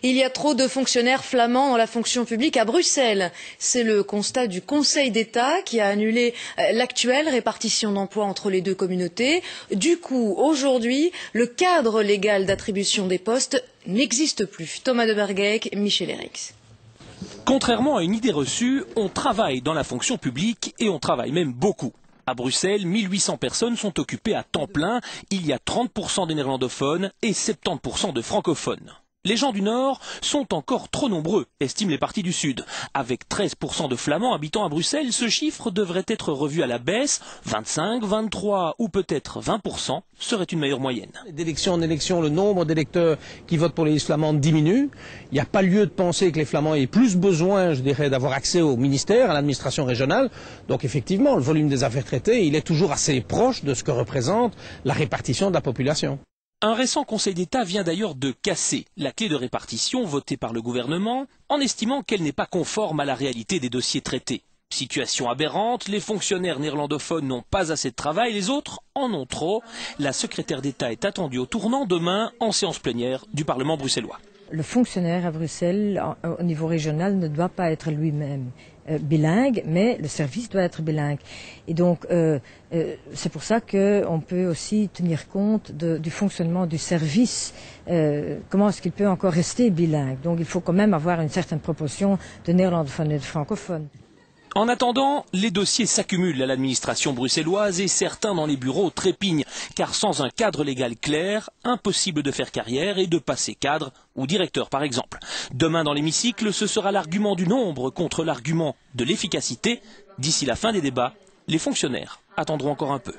Il y a trop de fonctionnaires flamands dans la fonction publique à Bruxelles. C'est le constat du Conseil d'État qui a annulé l'actuelle répartition d'emplois entre les deux communautés. Du coup, aujourd'hui, le cadre légal d'attribution des postes n'existe plus. Thomas de Bergeyck, Michel Eriks. Contrairement à une idée reçue, on travaille dans la fonction publique et on travaille même beaucoup. À Bruxelles, 1800 personnes sont occupées à temps plein. Il y a 30% de néerlandophones et 70% de francophones. Les gens du Nord sont encore trop nombreux, estiment les partis du Sud. Avec 13% de Flamands habitant à Bruxelles, ce chiffre devrait être revu à la baisse. 25, 23 ou peut-être 20% serait une meilleure moyenne. D'élection en élection, le nombre d'électeurs qui votent pour les listes flamandes diminue. Il n'y a pas lieu de penser que les Flamands aient plus besoin, je dirais, d'avoir accès au ministère, à l'administration régionale. Donc effectivement, le volume des affaires traitées, il est toujours assez proche de ce que représente la répartition de la population. Un récent Conseil d'État vient d'ailleurs de casser la clé de répartition votée par le gouvernement en estimant qu'elle n'est pas conforme à la réalité des dossiers traités. Situation aberrante, les fonctionnaires néerlandophones n'ont pas assez de travail, les autres en ont trop. La secrétaire d'État est attendue au tournant demain en séance plénière du Parlement bruxellois. Le fonctionnaire à Bruxelles, au niveau régional, ne doit pas être lui-même bilingue, mais le service doit être bilingue. Et donc, c'est pour ça qu'on peut aussi tenir compte du fonctionnement du service. Comment est-ce qu'il peut encore rester bilingue? Donc, il faut quand même avoir une certaine proportion de néerlandophones et de francophones. En attendant, les dossiers s'accumulent à l'administration bruxelloise et certains dans les bureaux trépignent, car sans un cadre légal clair, impossible de faire carrière et de passer cadre ou directeur par exemple. Demain dans l'hémicycle, ce sera l'argument du nombre contre l'argument de l'efficacité. D'ici la fin des débats, les fonctionnaires attendront encore un peu.